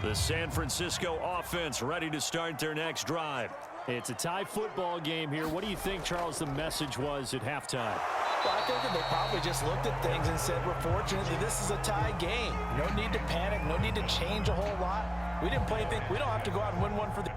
The San Francisco offense ready to start their next drive. It's a tie football game here. What do you think, Charles, the message was at halftime? Well, I think that they probably just looked at things and said, we're fortunate that this is a tie game. No need to panic. No need to change a whole lot. We didn't play anything. We don't have to go out and win one for the...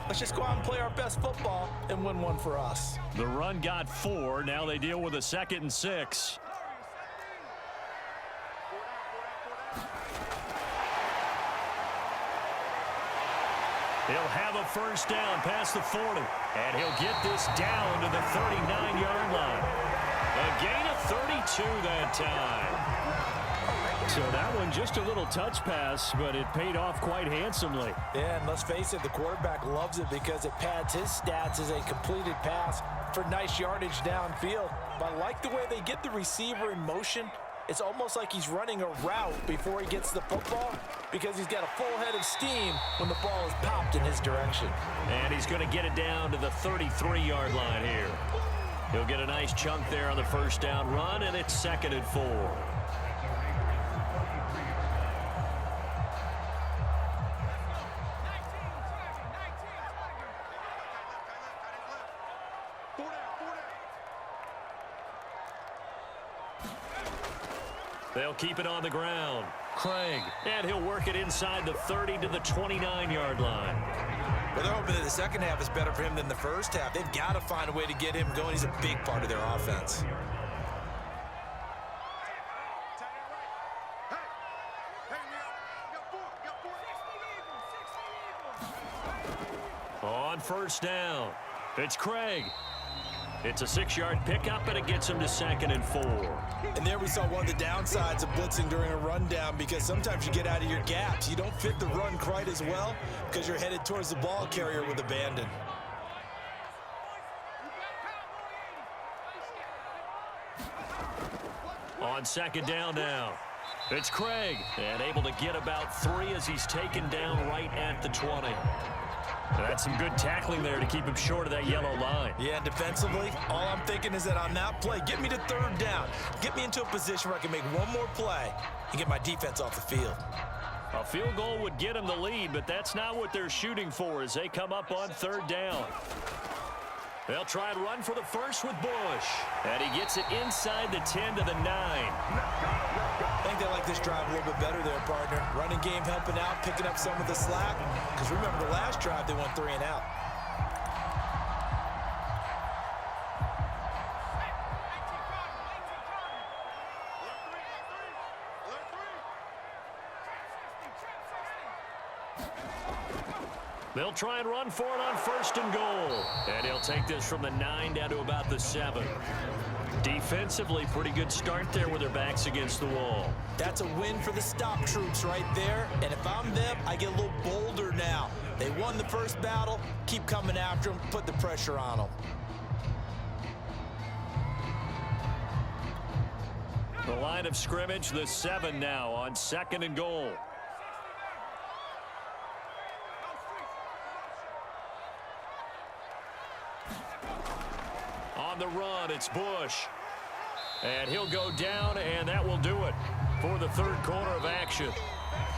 Let's just go out and play our best football and win one for us. The run got 4. Now they deal with a 2nd and 6. He'll have a first down past the 40. And he'll get this down to the 39-yard line. A gain of 32 that time. So that one just a little touch pass, but it paid off quite handsomely. Yeah, and let's face it, the quarterback loves it because it pads his stats as a completed pass for nice yardage downfield. But I like the way they get the receiver in motion. It's almost like he's running a route before he gets the football because he's got a full head of steam when the ball is popped in his direction. And he's going to get it down to the 33-yard line here. He'll get a nice chunk there on the first down run, and it's 2nd and 4. They'll keep it on the ground. Craig. And he'll work it inside the 30 to the 29-yard line. Well, they're hoping that the second half is better for him than the first half. They've got to find a way to get him going. He's a big part of their offense. On first down, it's Craig. It's a 6-yard pickup, and it gets him to 2nd and 4. And there we saw one of the downsides of blitzing during a rundown because sometimes you get out of your gaps. You don't fit the run quite as well because you're headed towards the ball carrier with abandon. On 2nd down now, it's Craig. And able to get about 3 as he's taken down right at the 20. That's some good tackling there to keep him short of that yellow line. Yeah, defensively, all I'm thinking is that on that play, get me to 3rd down. Get me into a position where I can make one more play and get my defense off the field. A field goal would get him the lead, but that's not what they're shooting for as they come up on 3rd down. They'll try and run for the first with Bush. And he gets it inside the 10 to the 9. I think they like this drive a little bit better there, partner. Running game helping out, picking up some of the slack. Because remember, the last drive, they went 3 and out. They'll try and run for it on 1st and goal. And he'll take this from the 9 down to about the 7. Defensively, pretty good start there with their backs against the wall. That's a win for the stop troops right there. And if I'm them, I get a little bolder now. They won the first battle. Keep coming after them. Put the pressure on them. The line of scrimmage, the 7 now on 2nd and goal. On the run, it's Bush. And he'll go down, and that will do it for the 3rd quarter of action.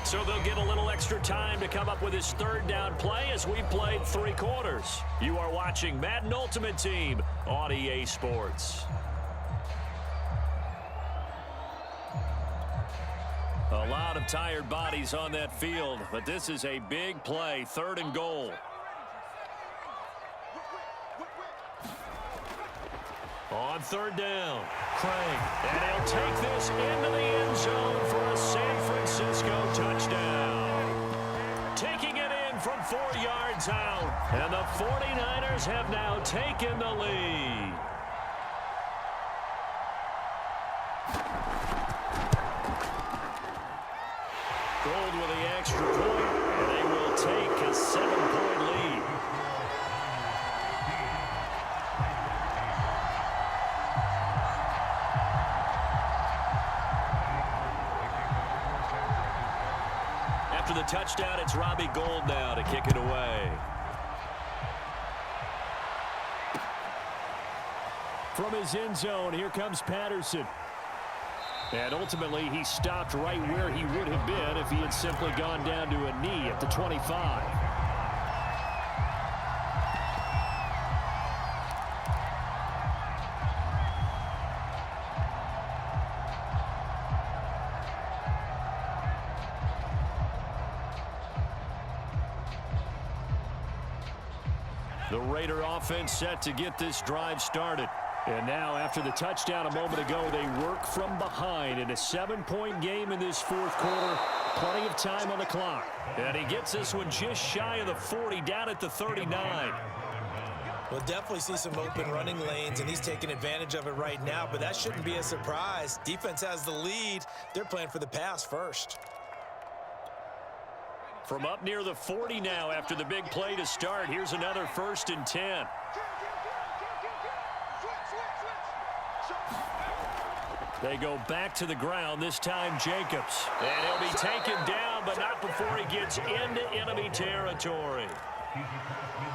So they'll get a little extra time to come up with his 3rd down play as we played 3 quarters. You are watching Madden Ultimate Team on EA Sports. A lot of tired bodies on that field, but this is a big play, 3rd and goal. On 3rd down, Craig. And he'll take this into the end zone for a San Francisco touchdown. Taking it in from 4 yards out. And the 49ers have now taken the lead. Gold with the extra point, and they will take a 7-point lead. After the touchdown, it's Robbie Gould now to kick it away. From his end zone, here comes Patterson. And ultimately, he stopped right where he would have been if he had simply gone down to a knee at the 25. The Raider offense set to get this drive started. And now, after the touchdown a moment ago, they work from behind in a 7-point game in this fourth quarter. Plenty of time on the clock. And he gets this one just shy of the 40, down at the 39. We'll definitely see some open running lanes, and he's taking advantage of it right now, but that shouldn't be a surprise. Defense has the lead. They're playing for the pass first. From up near the 40 now after the big play to start, here's another 1st and 10. They go back to the ground, this time Jacobs. And he'll be taken down, but not before he gets into enemy territory.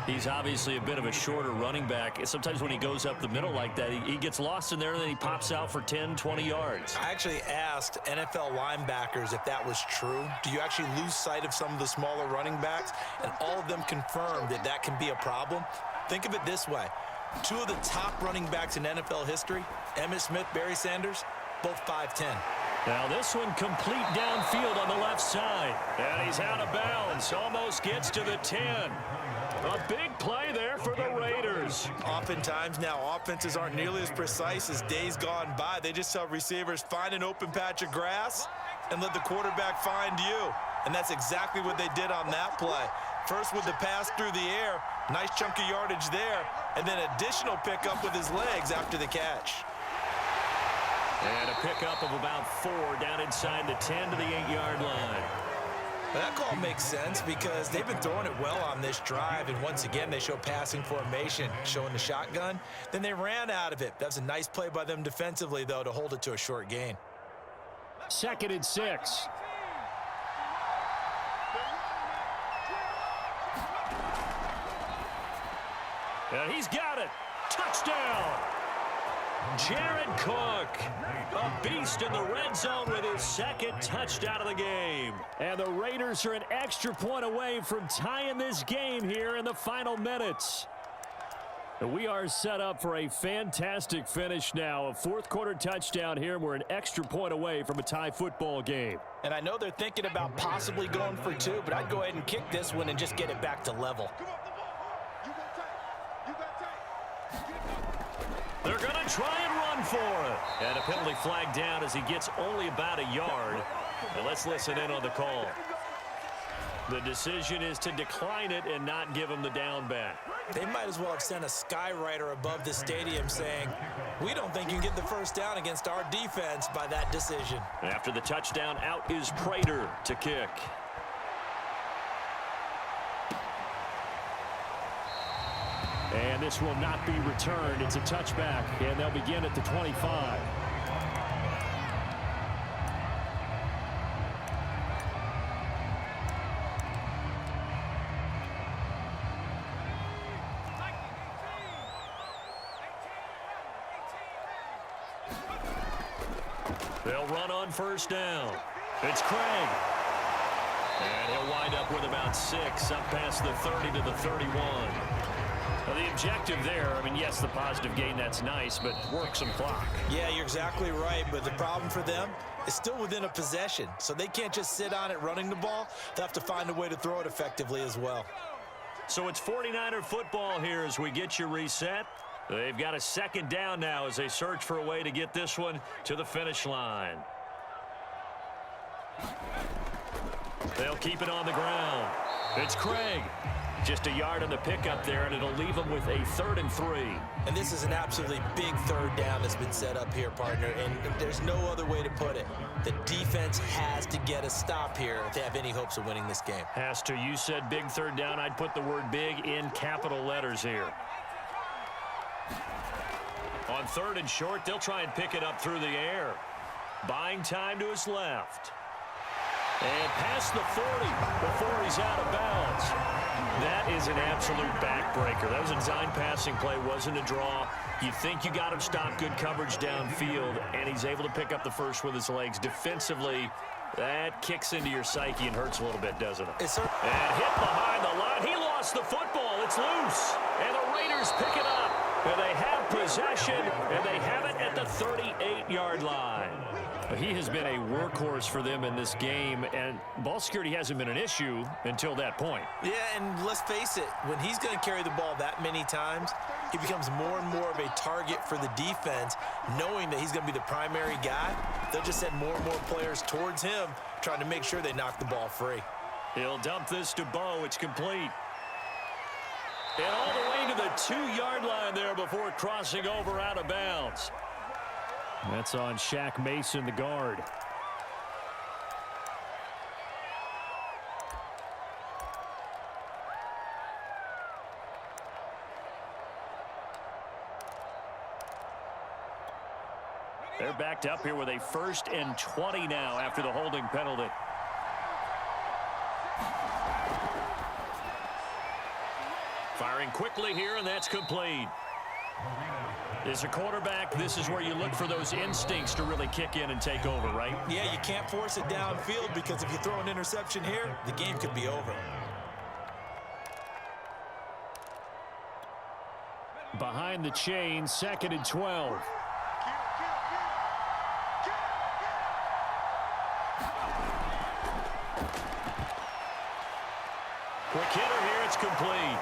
He's obviously a bit of a shorter running back. Sometimes when he goes up the middle like that, he gets lost in there, and then he pops out for 10, 20 yards. I actually asked NFL linebackers if that was true. Do you actually lose sight of some of the smaller running backs? And all of them confirmed that that can be a problem. Think of it this way. 2 of the top running backs in NFL history, Emmitt Smith, Barry Sanders, both 5'10". Now this one complete downfield on the left side. And he's out of bounds. Almost gets to the 10. A big play there for the Raiders. Oftentimes now, offenses aren't nearly as precise as days gone by. They just tell receivers, find an open patch of grass and let the quarterback find you. And that's exactly what they did on that play. First with the pass through the air, nice chunk of yardage there, and then additional pickup with his legs after the catch. And a pickup of about 4 down inside the 10 to the 8-yard line. Well, that call makes sense because they've been throwing it well on this drive, and once again they show passing formation, showing the shotgun. Then they ran out of it. That was a nice play by them defensively, though, to hold it to a short gain. 2nd and 6. And he's got it. Touchdown. Jared Cook, a beast in the red zone with his 2nd touchdown of the game. And the Raiders are an extra point away from tying this game here in the final minutes. We are set up for a fantastic finish now. A 4th quarter touchdown here. We're an extra point away from a tie football game. And I know they're thinking about possibly going for 2, but I'd go ahead and kick this one and just get it back to level. They're going to try and run for it. And a penalty flag down as he gets only about a yard. And let's listen in on the call. The decision is to decline it and not give him the down back. They might as well have sent a skywriter above the stadium saying, we don't think you can get the first down against our defense by that decision. After the touchdown, out is Prater to kick. And this will not be returned. It's a touchback, and they'll begin at the 25. They'll run on 1st down. It's Craig. And he'll wind up with about 6 up past the 30 to the 31. Well, the objective there, I mean, yes, the positive gain, that's nice, but work some clock. Yeah, you're exactly right, but the problem for them is still within a possession, so they can't just sit on it running the ball. They'll have to find a way to throw it effectively as well. So it's 49er football here as we get you reset. They've got a 2nd down now as they search for a way to get this one to the finish line. They'll keep it on the ground. It's Craig. Just a yard on the pickup there, and it'll leave him with a 3rd and 3. And this is an absolutely big third down that's been set up here, partner, and there's no other way to put it. The defense has to get a stop here if they have any hopes of winning this game. Has to. You said big third down. I'd put the word big in capital letters here. On 3rd and short, they'll try and pick it up through the air. Buying time to his left. And past the 40 before he's out of bounds. That is an absolute backbreaker. That was a design passing play, wasn't a draw. You think you got him stopped, good coverage downfield, and he's able to pick up the first with his legs. Defensively, that kicks into your psyche and hurts a little bit, doesn't it? Yes, sir. And hit behind the line. He lost the football. It's loose. And the Raiders pick it up. And they have possession, and they have it at the 38-yard line. He has been a workhorse for them in this game, and ball security hasn't been an issue until that point. Yeah, and let's face it, when he's going to carry the ball that many times, he becomes more and more of a target for the defense, knowing that he's going to be the primary guy. They'll just send more and more players towards him, trying to make sure they knock the ball free. He'll dump this to Bo. It's complete. And all the way to the 2-yard line there before crossing over out of bounds. That's on Shaq Mason, the guard. They're backed up here with a 1st and 20 now after the holding penalty. Firing quickly here, and that's complete. As a quarterback, this is where you look for those instincts to really kick in and take over, right? Yeah, you can't force it downfield because if you throw an interception here, the game could be over. Behind the chain, 2nd and 12. Quick hitter here, it's complete.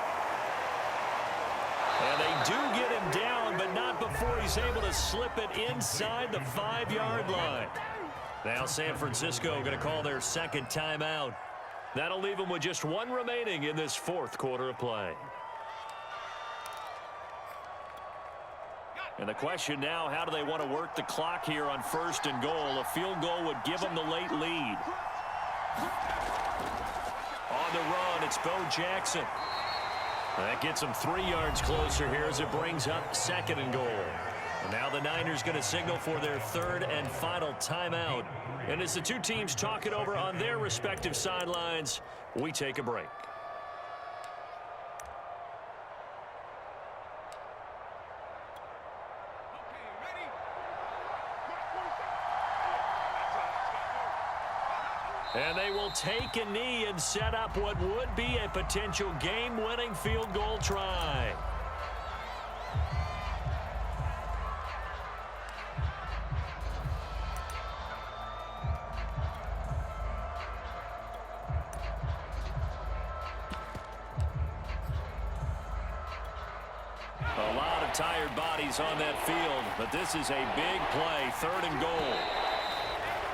And they do get him down, but not before he's able to slip it inside the 5-yard line. Now San Francisco going to call their 2nd timeout. That'll leave them with just 1 remaining in this 4th quarter of play. And the question now, how do they want to work the clock here on 1st and goal? A field goal would give them the late lead. On the run, it's Bo Jackson. That gets them 3 yards closer here as it brings up 2nd and goal. And now the Niners going to signal for their 3rd and final timeout. And as the two teams talk it over on their respective sidelines, we take a break. And they will take a knee and set up what would be a potential game-winning field goal try. A lot of tired bodies on that field, but this is a big play, 3rd and goal.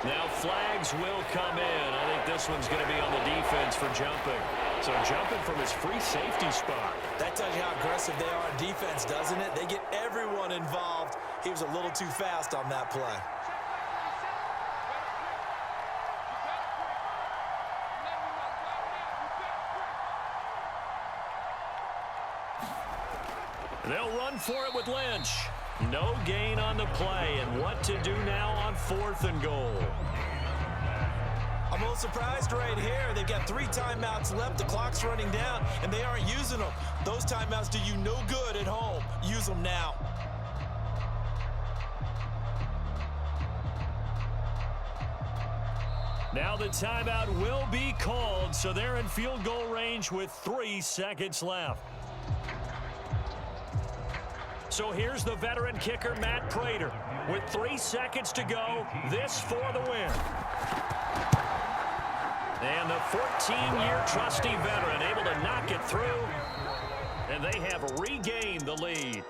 Now flags will come in. I think this one's going to be on the defense for jumping. So jumping from his free safety spot. That tells you how aggressive they are on defense, doesn't it? They get everyone involved. He was a little too fast on that play. They'll run for it with Lynch. No gain on the play, and what to do now on 4th and goal. I'm a little surprised right here. They've got 3 timeouts left. The clock's running down, and they aren't using them. Those timeouts do you no good at home. Use them now. Now the timeout will be called, so they're in field goal range with 3 seconds left. So here's the veteran kicker, Matt Prater. With 3 seconds to go, this for the win. And the 14-year trusty veteran able to knock it through, and they have regained the lead.